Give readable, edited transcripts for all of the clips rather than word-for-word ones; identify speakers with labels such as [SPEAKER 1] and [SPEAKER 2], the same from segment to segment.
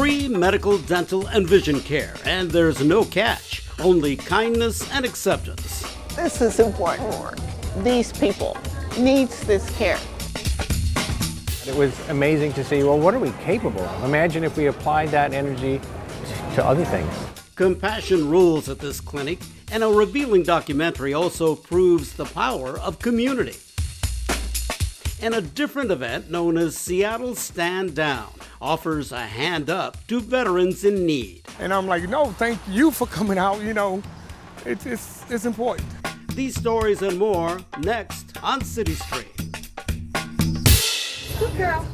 [SPEAKER 1] free medical, dental, and vision care. And there's no catch, only kindness and acceptance.
[SPEAKER 2] This is important work. These people needs this care.
[SPEAKER 3] It was amazing to see, well, what are we capable of? Imagine if we applied that energy to other things.
[SPEAKER 1] Compassion rules at this clinic, and a revealing documentary also proves the power of community. And a different event known as Seattle Stand Down offers a hand up to veterans in need.
[SPEAKER 4] And I'm like, no, thank you for coming out, it's important.
[SPEAKER 1] These stories and more next on CityStream.
[SPEAKER 2] Good girl.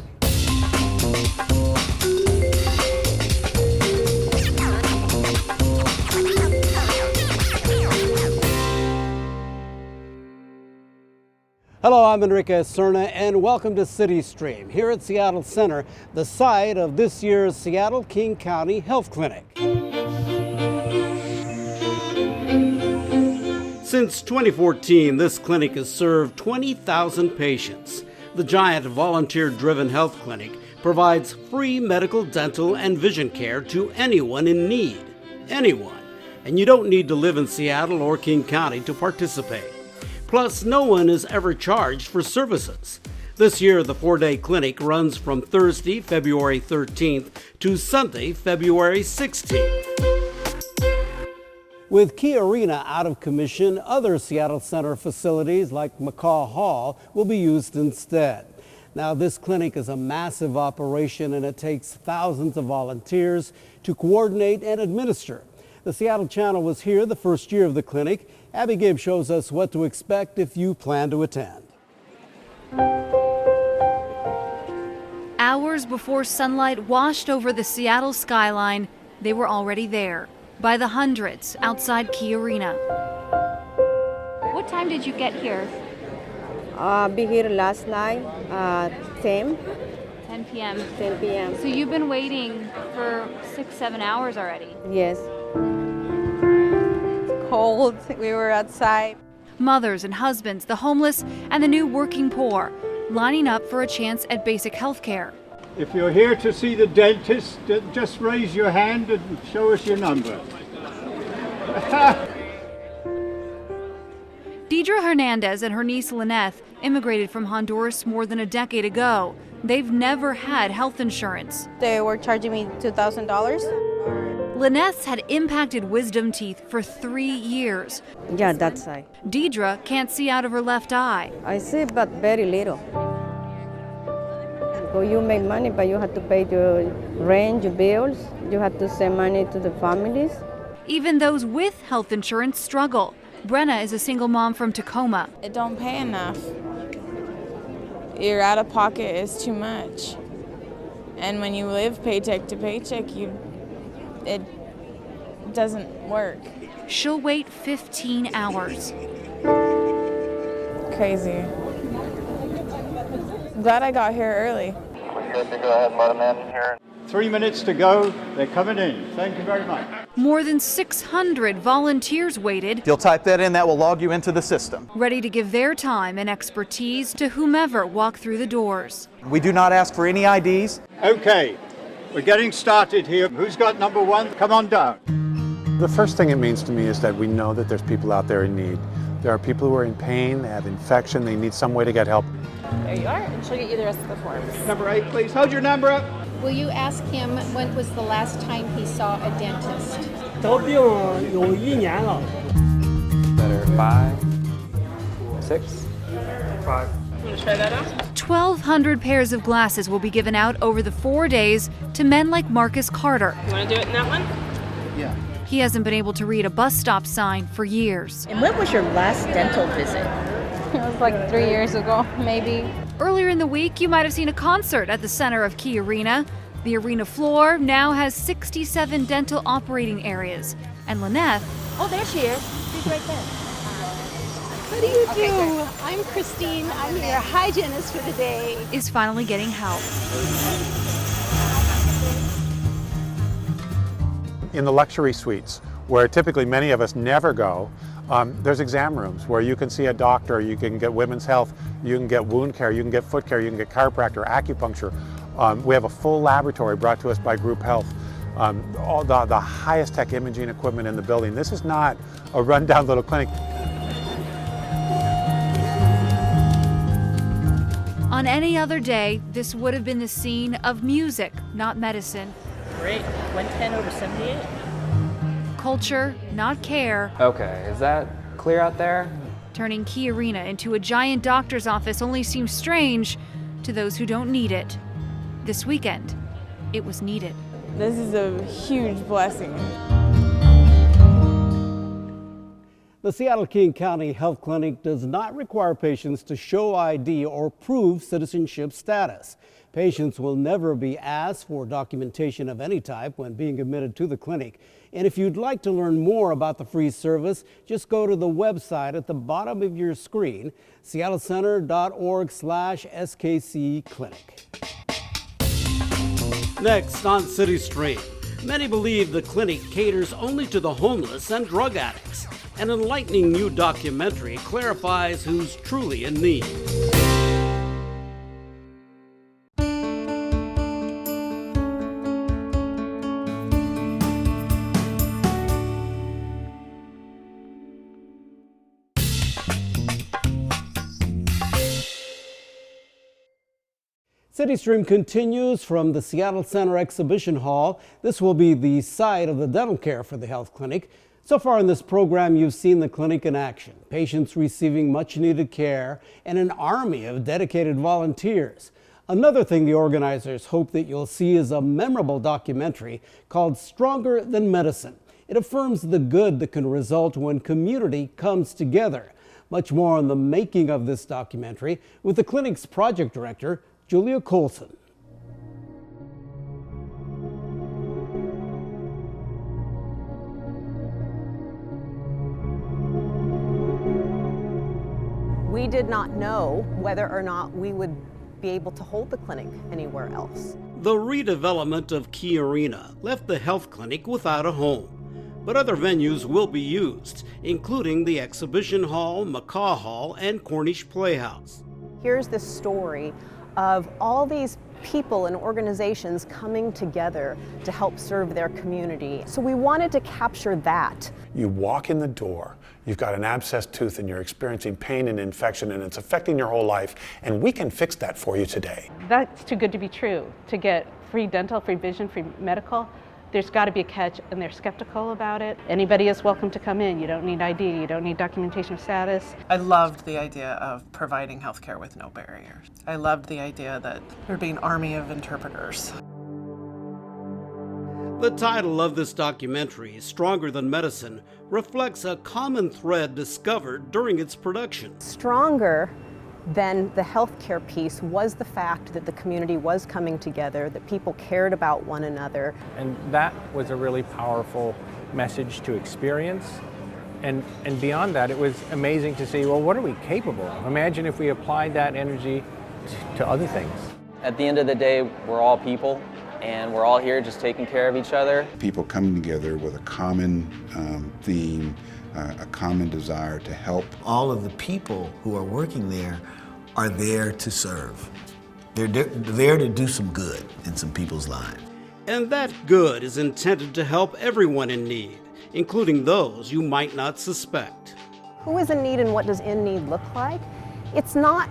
[SPEAKER 1] Hello, I'm Enrique Cerna, and welcome to CityStream, here at Seattle Center, the site of this year's Seattle King County Health Clinic. Since 2014, this clinic has served 20,000 patients. The giant volunteer-driven health clinic provides free medical, dental, and vision care to anyone in need. Anyone. And you don't need to live in Seattle or King County to participate. Plus, no one is ever charged for services. This year, the 4-day clinic runs from Thursday, February 13th to Sunday, February 16th. With Key Arena out of commission, other Seattle Center facilities like McCaw Hall will be used instead. Now, this clinic is a massive operation and it takes thousands of volunteers to coordinate and administer. The Seattle Channel was here the first year of the clinic. Abby Gibb shows us what to expect if you plan to attend.
[SPEAKER 5] Hours before sunlight washed over the Seattle skyline, they were already there, by the hundreds outside Key Arena. What time did you get here?
[SPEAKER 6] Be here last night, 10
[SPEAKER 5] p.m.
[SPEAKER 6] 10 p.m.
[SPEAKER 5] So you've been waiting for 6-7 hours already?
[SPEAKER 6] Yes.
[SPEAKER 7] Cold. We were outside.
[SPEAKER 5] Mothers and husbands, the homeless, and the new working poor, lining up for a chance at basic health care.
[SPEAKER 8] If you're here to see the dentist, just raise your hand and show us your number.
[SPEAKER 5] Deidre Hernandez and her niece Lynette immigrated from Honduras more than a decade ago. They've never had health insurance.
[SPEAKER 7] They were charging me $2,000.
[SPEAKER 5] Lynette's had impacted wisdom teeth for 3 years.
[SPEAKER 6] Yeah, that side.
[SPEAKER 5] Deidre can't see out of her left eye.
[SPEAKER 6] I see, but very little. So you make money, but you have to pay your rent, your bills. You have to send money to the families.
[SPEAKER 5] Even those with health insurance struggle. Brenna is a single mom from Tacoma.
[SPEAKER 7] It don't pay enough. Your out of pocket is too much. And when you live paycheck to paycheck, it doesn't work.
[SPEAKER 5] She'll wait 15 hours.
[SPEAKER 7] Crazy. Glad I got here early.
[SPEAKER 9] We're good to go ahead and let them in here.
[SPEAKER 8] 3 minutes to go. They're coming in. Thank you very much.
[SPEAKER 5] More than 600 volunteers waited.
[SPEAKER 10] You'll type that in, that will log you into the system.
[SPEAKER 5] Ready to give their time and expertise to whomever walked through the doors.
[SPEAKER 10] We do not ask for any IDs.
[SPEAKER 8] Okay, we're getting started here. Who's got number one? Come on down.
[SPEAKER 11] The first thing it means to me is that we know that there's people out there in need. There are people who are in pain, they have infection, they need some way to get help.
[SPEAKER 7] There you are, and she'll get you the rest of the forms.
[SPEAKER 8] Number 8, please. Hold your number up.
[SPEAKER 12] Will you ask him when was the last time he saw a dentist?
[SPEAKER 3] Better 5, 6, 5.
[SPEAKER 7] Want to try that out?
[SPEAKER 5] 1,200 pairs of glasses will be given out over the 4 days to men like Marcus Carter.
[SPEAKER 7] You want to do it in that one?
[SPEAKER 8] Yeah.
[SPEAKER 5] He hasn't been able to read a bus stop sign for years.
[SPEAKER 12] And when was your last dental visit?
[SPEAKER 7] It was like 3 years ago, maybe.
[SPEAKER 5] Earlier in the week, you might have seen a concert at the center of Key Arena. The arena floor now has 67 dental operating areas. And Lynette...
[SPEAKER 12] Oh, there she is. She's right there. What do you do? I'm Christine. I'm your hygienist for the day.
[SPEAKER 5] ...is finally getting help.
[SPEAKER 11] In the luxury suites, where typically many of us never go, there's exam rooms where you can see a doctor, you can get women's health, you can get wound care, you can get foot care, you can get chiropractor, acupuncture. We have a full laboratory brought to us by Group Health. all the highest tech imaging equipment in the building. This is not a rundown little clinic.
[SPEAKER 5] On any other day, this would have been the scene of music, not medicine.
[SPEAKER 13] Great, 110/78.
[SPEAKER 5] Culture, not care.
[SPEAKER 14] Okay, is that clear out there?
[SPEAKER 5] Turning Key Arena into a giant doctor's office only seems strange to those who don't need it. This weekend, it was needed.
[SPEAKER 7] This is a huge blessing.
[SPEAKER 1] The Seattle King County Health Clinic does not require patients to show ID or prove citizenship status. Patients will never be asked for documentation of any type when being admitted to the clinic. And if you'd like to learn more about the free service, just go to the website at the bottom of your screen, seattlecenter.org/SKC Clinic. Next on CityStream, many believe the clinic caters only to the homeless and drug addicts. An enlightening new documentary clarifies who's truly in need. CityStream continues from the Seattle Center Exhibition Hall. This will be the site of the dental care for the health clinic. So far in this program, you've seen the clinic in action, patients receiving much needed care, and an army of dedicated volunteers. Another thing the organizers hope that you'll see is a memorable documentary called Stronger Than Medicine. It affirms the good that can result when community comes together. Much more on the making of this documentary with the clinic's project director, Julia Colson.
[SPEAKER 15] We did not know whether or not we would be able to hold the clinic anywhere else.
[SPEAKER 1] The redevelopment of Key Arena left the health clinic without a home, but other venues will be used, including the Exhibition Hall, McCaw Hall, and Cornish Playhouse.
[SPEAKER 15] Here's the story of all these people and organizations coming together to help serve their community. So we wanted to capture that.
[SPEAKER 11] You walk in the door, you've got an abscessed tooth and you're experiencing pain and infection and it's affecting your whole life, and we can fix that for you today.
[SPEAKER 16] That's too good to be true. To get free dental, free vision, free medical, there's got to be a catch, and they're skeptical about it. Anybody is welcome to come in. You don't need ID, you don't need documentation of status.
[SPEAKER 17] I loved the idea of providing healthcare with no barriers. I loved the idea that there'd be an army of interpreters.
[SPEAKER 1] The title of this documentary, Stronger Than Medicine, reflects a common thread discovered during its production.
[SPEAKER 15] Stronger than the healthcare piece was the fact that the community was coming together, that people cared about one another.
[SPEAKER 3] And that was a really powerful message to experience. And beyond that, it was amazing to see, well, what are we capable of? Imagine if we applied that energy to other things.
[SPEAKER 14] At the end of the day, we're all people, and we're all here just taking care of each other.
[SPEAKER 18] People coming together with a common theme, a common desire to help.
[SPEAKER 19] All of the people who are working there are there to serve. They're there to do some good in some people's lives.
[SPEAKER 1] And that good is intended to help everyone in need, including those you might not suspect.
[SPEAKER 15] Who is in need and what does in need look like? It's not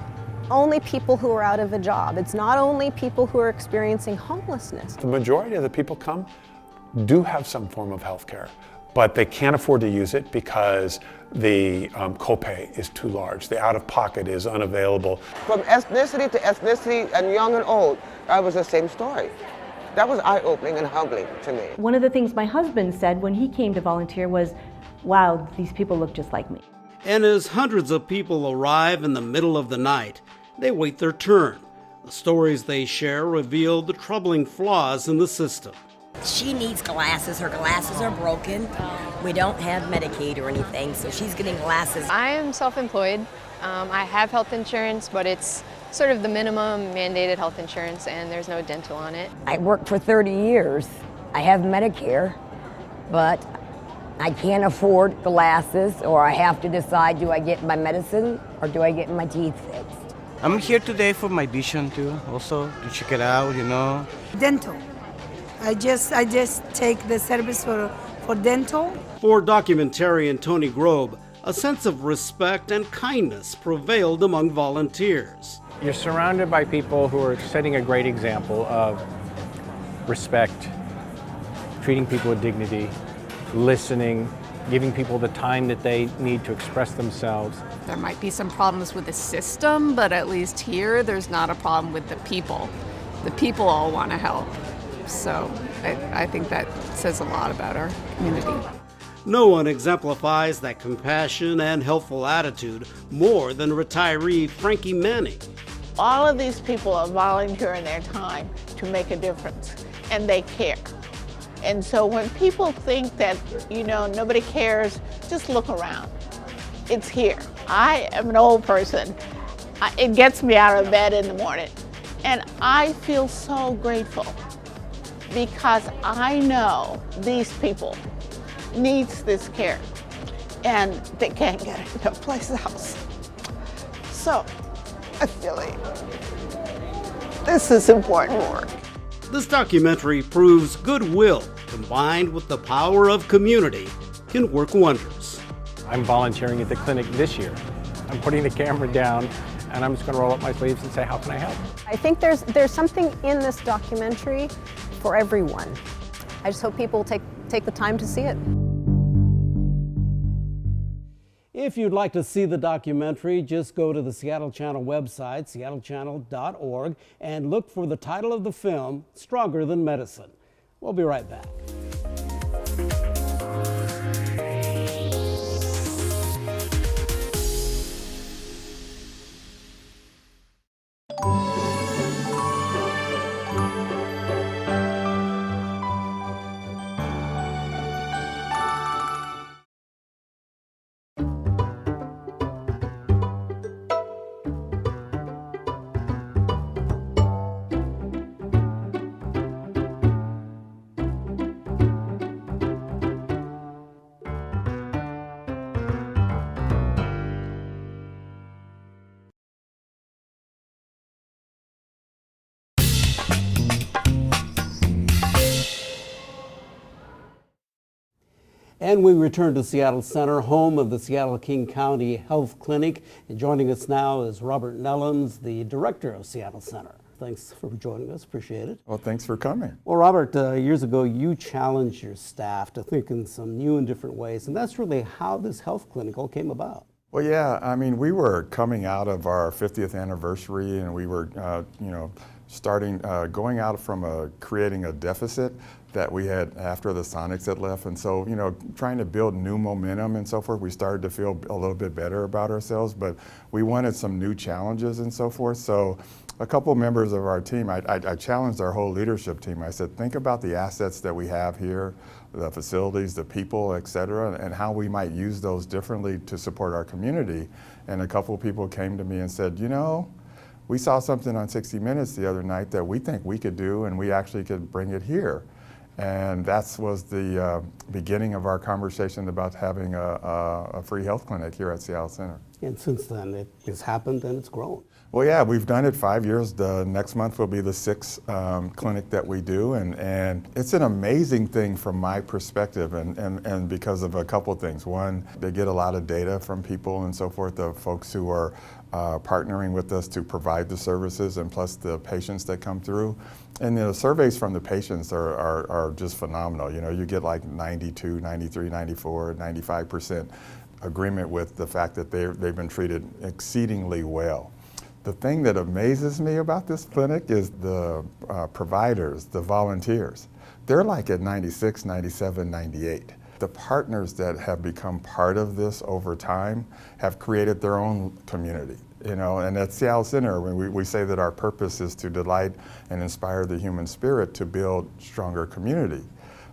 [SPEAKER 15] only people who are out of a job. It's not only people who are experiencing homelessness.
[SPEAKER 11] The majority of the people come do have some form of health care, but they can't afford to use it because the copay is too large. The out-of-pocket is unavailable.
[SPEAKER 20] From ethnicity to ethnicity and young and old, that was the same story. That was eye-opening and humbling to me.
[SPEAKER 21] One of the things my husband said when he came to volunteer was, wow, these people look just like me.
[SPEAKER 1] And as hundreds of people arrive in the middle of the night, they wait their turn. The stories they share reveal the troubling flaws in the system.
[SPEAKER 22] She needs glasses. Her glasses are broken. We don't have Medicaid or anything, so she's getting glasses.
[SPEAKER 23] I am self-employed. I have health insurance, but it's sort of the minimum mandated health insurance, and there's no dental on it.
[SPEAKER 24] I worked for 30 years. I have Medicare, but I can't afford glasses, or I have to decide, do I get my medicine or do I get my teeth fixed?
[SPEAKER 25] I'm here today for my vision too, also to check it out, you know.
[SPEAKER 26] Dental.
[SPEAKER 2] I just take the service for dental.
[SPEAKER 1] For documentarian Tony Grobe, a sense of respect and kindness prevailed among volunteers.
[SPEAKER 3] You're surrounded by people who are setting a great example of respect, treating people with dignity, listening, giving people the time that they need to express themselves.
[SPEAKER 4] There might be some problems with the system, but at least here there's not a problem with the people. The people all want to help. So I think that says a lot about our community.
[SPEAKER 1] No one exemplifies that compassion and helpful attitude more than retiree Frankie Manning.
[SPEAKER 6] All of these people are volunteering their time to make a difference, and they care. And so when people think that, nobody cares, just look around. It's here. I am an old person. It gets me out of bed in the morning. And I feel so grateful because I know these people needs this care and they can't get it no place else. So I feel like this is important work.
[SPEAKER 1] This documentary proves goodwill combined with the power of community can work wonders.
[SPEAKER 3] I'm volunteering at the clinic this year. I'm putting the camera down and I'm just going to roll up my sleeves and say, how can I help?
[SPEAKER 15] I think there's something in this documentary for everyone. I just hope people take the time to see it.
[SPEAKER 1] If you'd like to see the documentary, just go to the Seattle Channel website, seattlechannel.org, and look for the title of the film, Stronger Than Medicine. We'll be right back. And we return to Seattle Center, home of the Seattle-King County Health Clinic. And joining us now is Robert Nellens, the director of Seattle Center. Thanks for joining us. Appreciate it.
[SPEAKER 9] Well, thanks for coming.
[SPEAKER 1] Well, Robert, years ago, you challenged your staff to think in some new and different ways. And that's really how this health clinic all came about.
[SPEAKER 9] Well, yeah, I mean, we were coming out of our 50th anniversary and we were, going out from creating a deficit that we had after the Sonics had left. And so, trying to build new momentum and so forth, we started to feel a little bit better about ourselves, but we wanted some new challenges and so forth. So a couple members of our team, I challenged our whole leadership team. I said, think about the assets that we have here, the facilities, the people, et cetera, and how we might use those differently to support our community. And a couple of people came to me and said, we saw something on 60 Minutes the other night that we think we could do, and we actually could bring it here. And that was the beginning of our conversation about having a free health clinic here at Seattle Center.
[SPEAKER 1] And since then, it has happened and it's grown.
[SPEAKER 9] Well, yeah, we've done it 5 years. The next month will be the 6th clinic that we do, and it's an amazing thing from my perspective, and because of a couple things. One, they get a lot of data from people and so forth, the folks who are partnering with us to provide the services, and plus the patients that come through. And the surveys from the patients are just phenomenal. You get like 92, 93, 94, 95% agreement with the fact that they've been treated exceedingly well. The thing that amazes me about this clinic is the providers, the volunteers. They're like at 96, 97, 98. The partners that have become part of this over time have created their own community. And at Seattle Center, we say that our purpose is to delight and inspire the human spirit to build stronger community.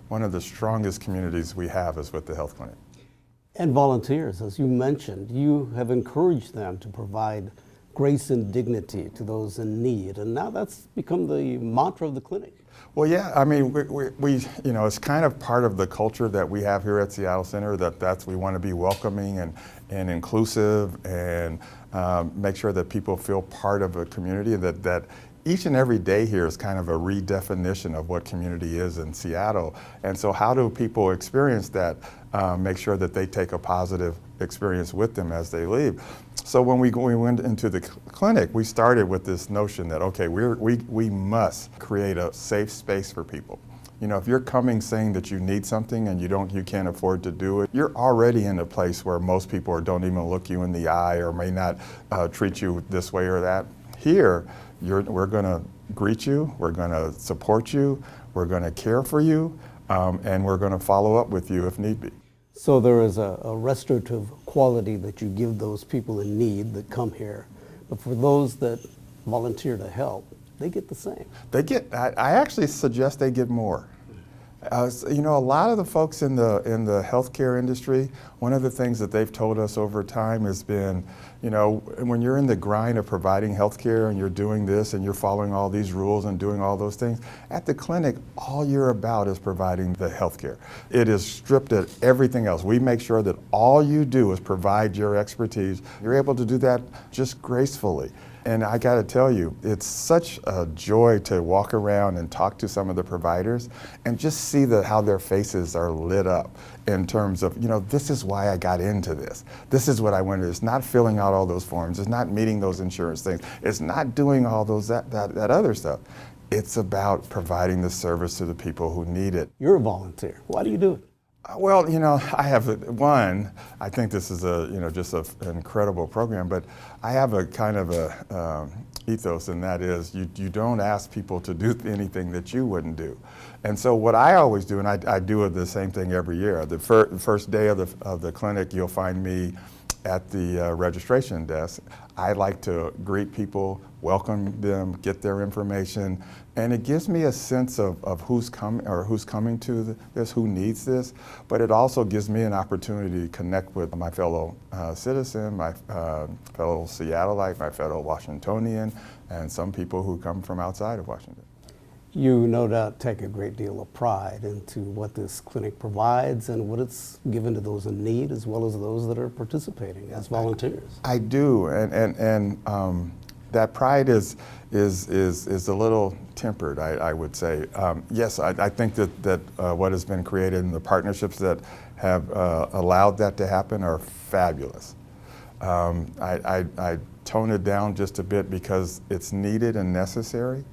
[SPEAKER 9] One of the strongest communities we have is with the health clinic.
[SPEAKER 1] And volunteers, as you mentioned, you have encouraged them to provide grace and dignity to those in need, and now that's become the mantra of the clinic.
[SPEAKER 9] Well, yeah, I mean, we it's kind of part of the culture that we have here at Seattle Center, that we want to be welcoming and inclusive and make sure that people feel part of a community, that each and every day here is kind of a redefinition of what community is in Seattle. And so how do people experience that, make sure that they take a positive experience with them as they leave? So when we went into the clinic, we started with this notion that, okay, we must create a safe space for people. You know, if you're coming saying that you need something and you can't afford to do it, you're already in a place where most people don't even look you in the eye or may not treat you this way or that. Here, we're going to greet you, we're going to support you, we're going to care for you, and we're going to follow up with you if need be.
[SPEAKER 1] So there is a restorative quality that you give those people in need that come here. But for those that volunteer to help, they get the same.
[SPEAKER 9] They get, I actually suggest they get more. You know, a lot of the folks in the healthcare industry, one of the things that they've told us over time has been, you know, when you're in the grind of providing healthcare and you're doing this and you're following all these rules and doing all those things, at the clinic, all you're about is providing the healthcare. It is stripped of everything else. We make sure that all you do is provide your expertise. You're able to do that just gracefully. And I got to tell you, it's such a joy to walk around and talk to some of the providers and just see how their faces are lit up in terms of, you know, this is why I got into this. This is what I wanted. It's not filling out all those forms. It's not meeting those insurance things. It's not doing all those that other stuff. It's about providing the service to the people who need it.
[SPEAKER 1] You're a volunteer. Why do you do it?
[SPEAKER 9] Well, you know, I have one. I think this is just an incredible program, but I have a kind of a ethos, and that is you don't ask people to do anything that you wouldn't do. And so what I always do, and I do the same thing every year. The first day of the clinic, you'll find me at the registration desk. I like to greet people, welcome them, get their information, and it gives me a sense of who's coming to this, who needs this, but it also gives me an opportunity to connect with my fellow citizen, my fellow Seattleite, my fellow Washingtonian, and some people who come from outside of Washington.
[SPEAKER 1] You no doubt take a great deal of pride into what this clinic provides and what it's given to those in need as well as those that are participating as volunteers.
[SPEAKER 9] I do, and that pride is a little tempered, I would say. Yes, I think that what has been created and the partnerships that have allowed that to happen are fabulous. I tone it down just a bit because it's needed and necessary.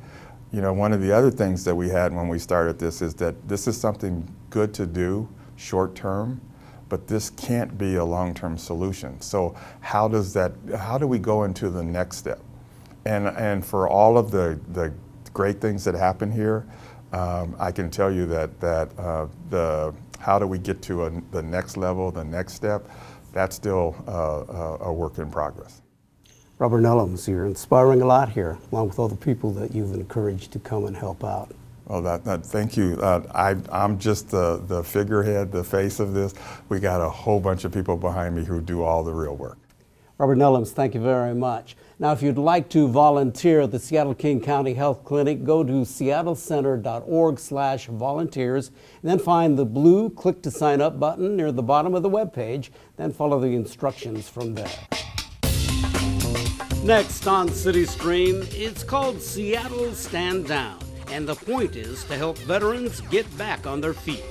[SPEAKER 9] You know, one of the other things that we had when we started this is that this is something good to do short term, but this can't be a long-term solution. So how do we go into the next step? And for all of the great things that happen here, I can tell you that how do we get to the next level, the next step, that's still a work in progress.
[SPEAKER 1] Robert Nellums, you're inspiring a lot here, along with all the people that you've encouraged to come and help out.
[SPEAKER 9] Well, thank you. I'm just the figurehead, the face of this. We got a whole bunch of people behind me who do all the real work.
[SPEAKER 1] Robert Nellums, thank you very much. Now, if you'd like to volunteer at the Seattle-King County Health Clinic, go to seattlecenter.org/volunteers, and then find the blue Click to Sign Up button near the bottom of the webpage, then follow the instructions from there. Next on CityStream, it's called Seattle Stand Down, and the point is to help veterans get back on their feet.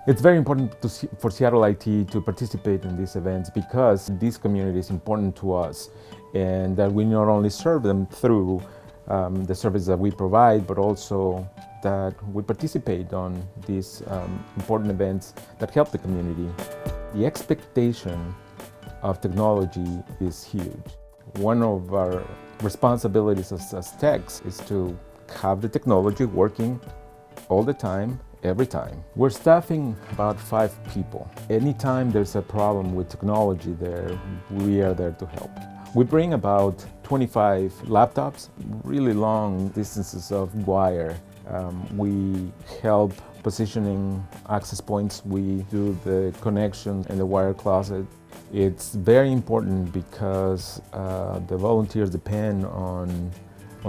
[SPEAKER 8] It's very important for Seattle IT to participate in these events because this community is important to us, and that we not only serve them through the service that we provide, but also that we participate on these important events that help the community. The expectation of technology is huge. One of our responsibilities as techs is to have the technology working all the time, every time. We're staffing about 5 people. Anytime there's a problem with technology there, we are there to help. We bring about 25 laptops, really long distances of wire. We help positioning access points. We do the connection in the wire closet. It's very important because the volunteers depend on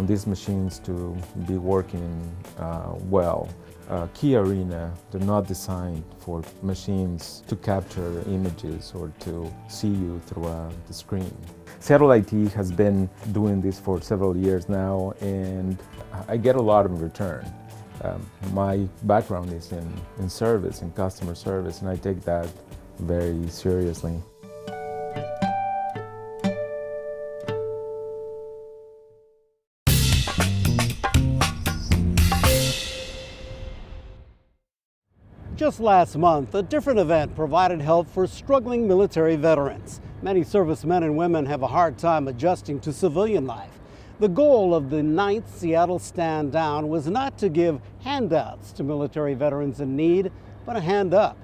[SPEAKER 8] these machines to be working well. key arena. They're not designed for machines to capture images or to see you through the screen. Seattle IT has been doing this for several years now, and I get a lot in return. My background is in service, in customer service, and I take that very seriously.
[SPEAKER 1] Just last month, a different event provided help for struggling military veterans. Many servicemen and women have a hard time adjusting to civilian life. The goal of the 9th Seattle Stand Down was not to give handouts to military veterans in need, but a hand up.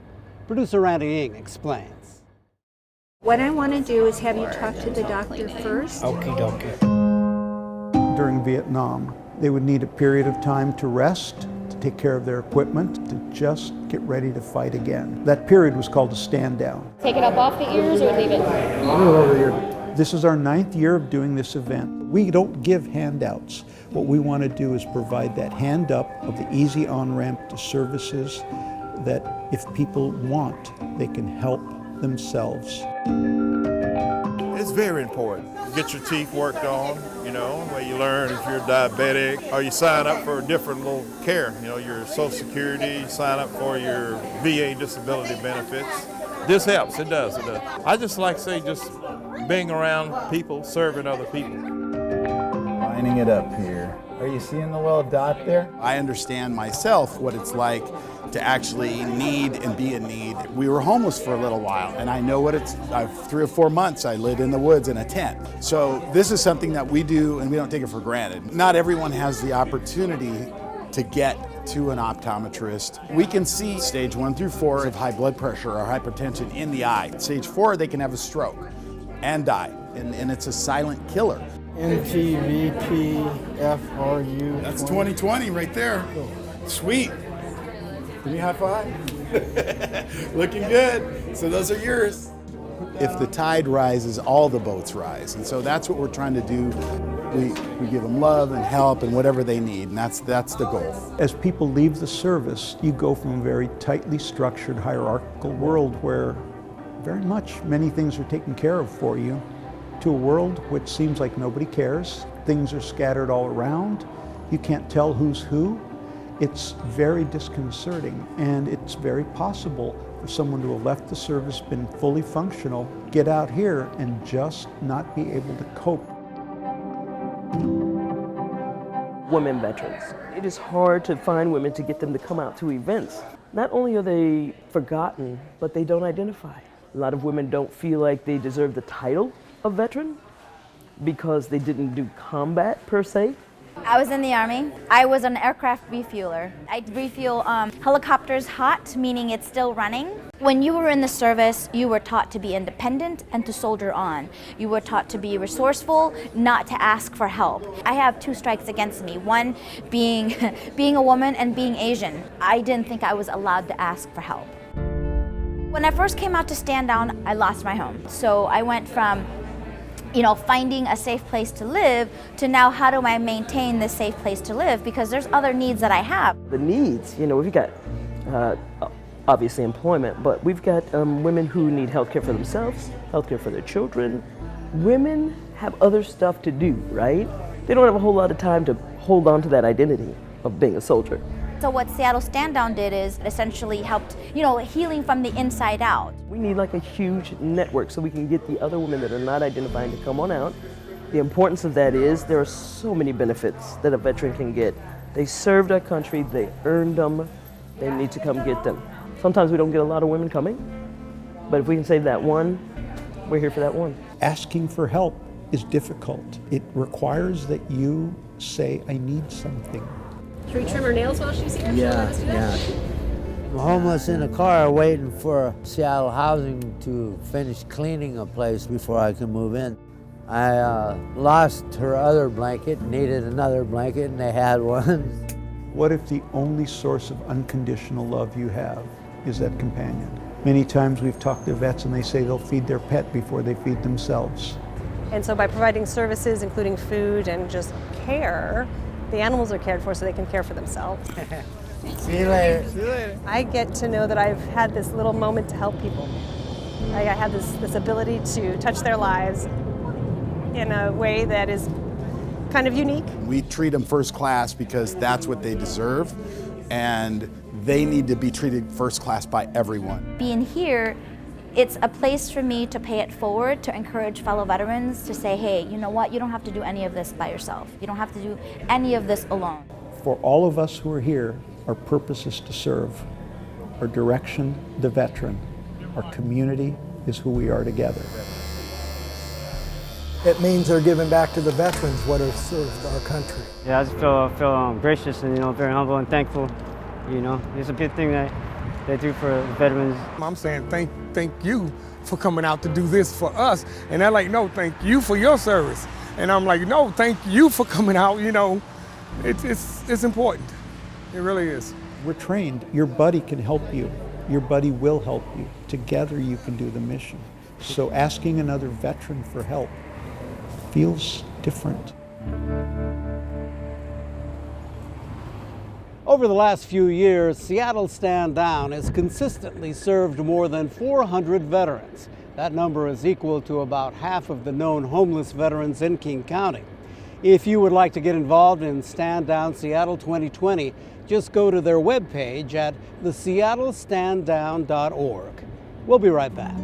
[SPEAKER 1] Producer Randy Ng explains.
[SPEAKER 5] What I want to do is have you talk to the doctor first.
[SPEAKER 10] Okie dokie. During Vietnam, they would need a period of time to rest, to take care of their equipment, to just get ready to fight again. That period was called a stand down.
[SPEAKER 12] Take it up off the ears or leave it?
[SPEAKER 10] This is our 9th year of doing this event. We don't give handouts. What we want to do is provide that hand up of the easy on-ramp to services that if people want, they can help themselves.
[SPEAKER 13] It's very important. Get your teeth worked on, where you learn if you're diabetic, or you sign up for a different little care. Your Social Security, you sign up for your VA disability benefits. This helps, it does. I just like to say just being around people, serving other people.
[SPEAKER 25] Lining it up here. Are you seeing the little dot there? I understand myself what it's like to actually need and be in need. We were homeless for a little while, and I know what it's, 3 or 4 months I lived in the woods in a tent. So this is something that we do and we don't take it for granted. Not everyone has the opportunity to get to an optometrist. We can see stage 1 through 4 of high blood pressure or hypertension in the eye. Stage 4, they can have a stroke and die, and it's a silent killer.
[SPEAKER 10] NTVPFRU.
[SPEAKER 25] That's 2020 right there. Sweet. Can you high five? Looking good. So those are yours. If the tide rises, all the boats rise. And so that's what we're trying to do. We give them love and help and whatever they need, and that's the goal.
[SPEAKER 10] As people leave the service, you go from a very tightly structured hierarchical world where very much many things are taken care of for you, to a world which seems like nobody cares. Things are scattered all around. You can't tell who's who. It's very disconcerting, and it's very possible for someone to have left the service, been fully functional, get out here and just not be able to cope.
[SPEAKER 26] Women veterans. It is hard to find women to get them to come out to events. Not only are they forgotten, but they don't identify. A lot of women don't feel like they deserve the title of veteran because they didn't do combat per se.
[SPEAKER 27] I was in the Army. I was an aircraft refueler. I refuel helicopters hot, meaning it's still running. When you were in the service, you were taught to be independent and to soldier on. You were taught to be resourceful, not to ask for help. I have 2 strikes against me. One being being a woman and being Asian. I didn't think I was allowed to ask for help. When I first came out to Stand Down, I lost my home. So I went from finding a safe place to live to now how do I maintain this safe place to live, because there's other needs that I have.
[SPEAKER 26] The needs, we've got obviously employment, but we've got women who need health care for themselves, health care for their children. Women have other stuff to do, right? They don't have a whole lot of time to hold on to that identity of being a soldier.
[SPEAKER 27] So what Seattle Stand Down did is essentially helped, healing from the inside out.
[SPEAKER 26] We need like a huge network so we can get the other women that are not identifying to come on out. The importance of that is there are so many benefits that a veteran can get. They served our country, they earned them, they need to come get them. Sometimes we don't get a lot of women coming, but if we can save that one, we're here for that one.
[SPEAKER 10] Asking for help is difficult. It requires that you say, I need something.
[SPEAKER 12] Should we trim her nails while she's here?
[SPEAKER 28] Yeah. I'm homeless in a car waiting for Seattle Housing to finish cleaning a place before I can move in. I lost her other blanket, needed another blanket, and they had one.
[SPEAKER 10] What if the only source of unconditional love you have is that companion? Many times we've talked to vets and they say they'll feed their pet before they feed themselves.
[SPEAKER 29] And so by providing services, including food and just care, the animals are cared for so they can care for themselves.
[SPEAKER 28] See you later.
[SPEAKER 7] See you later.
[SPEAKER 15] I get to know that I've had this little moment to help people. I have this ability to touch their lives in a way that is kind of unique.
[SPEAKER 25] We treat them first class because that's what they deserve, and they need to be treated first class by everyone.
[SPEAKER 27] Being here, it's a place for me to pay it forward, to encourage fellow veterans to say, hey, you know what, you don't have to do any of this by yourself. You don't have to do any of this alone.
[SPEAKER 10] For all of us who are here, our purpose is to serve. Our direction, the veteran. Our community is who we are together.
[SPEAKER 11] It means they're giving back to the veterans what have served our country.
[SPEAKER 14] Yeah, I just feel gracious and very humble and thankful. It's a good thing that they do for veterans.
[SPEAKER 7] I'm saying thank you for coming out to do this for us, and they're like, no, thank you for your service, and I'm like, no, thank you for coming out. It's important. It really is.
[SPEAKER 10] We're trained. Your buddy can help you. Your buddy will help you. Together you can do the mission. So asking another veteran for help feels different.
[SPEAKER 1] Over the last few years, Seattle Stand Down has consistently served more than 400 veterans. That number is equal to about half of the known homeless veterans in King County. If you would like to get involved in Stand Down Seattle 2020, just go to their webpage at theseattlestandown.org. We'll be right back.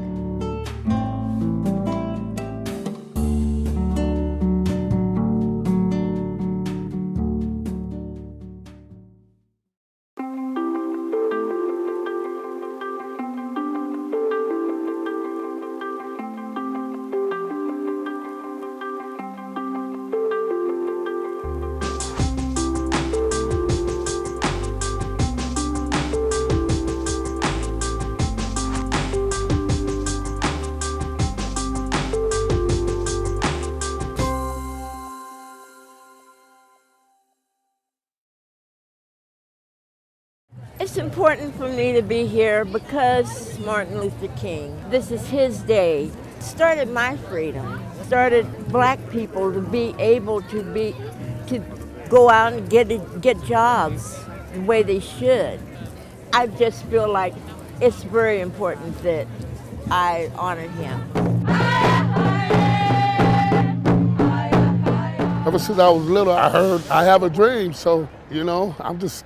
[SPEAKER 16] It's important for me to be here because Martin Luther King, this is his day. Started my freedom, started black people to be able to go out and get jobs the way they should. I just feel like it's very important that I honor him.
[SPEAKER 17] Ever since I was little, I heard I have a dream, so, I'm just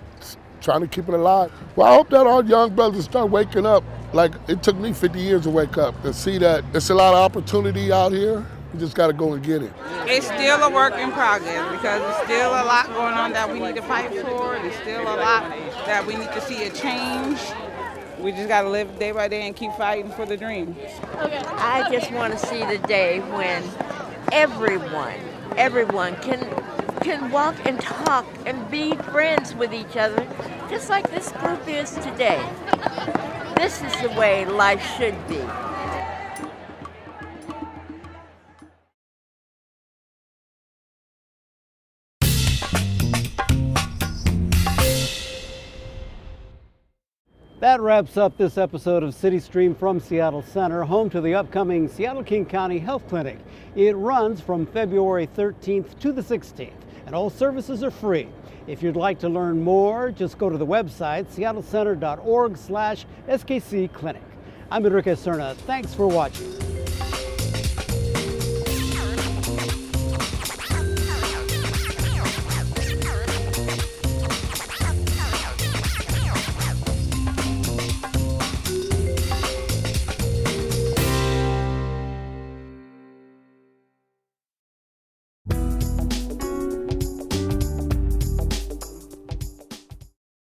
[SPEAKER 17] trying to keep it alive. Well, I hope that all young brothers start waking up. Like, it took me 50 years to wake up and see that there's a lot of opportunity out here. You just got to go and get it.
[SPEAKER 18] It's still a work in progress because there's still a lot going on that we need to fight for. There's still a lot that we need to see a change. We just got to live day by day and keep fighting for the dream.
[SPEAKER 16] I just want to see the day when everyone can walk and talk and be friends with each other, just like this group is today. This is the way life should be.
[SPEAKER 1] That wraps up this episode of CityStream from Seattle Center, home to the upcoming Seattle King County Health Clinic. It runs from February 13th to the 16th, and all services are free. If you'd like to learn more, just go to the website, seattlecenter.org/SKC Clinic. I'm Enrique Cerna. Thanks for watching.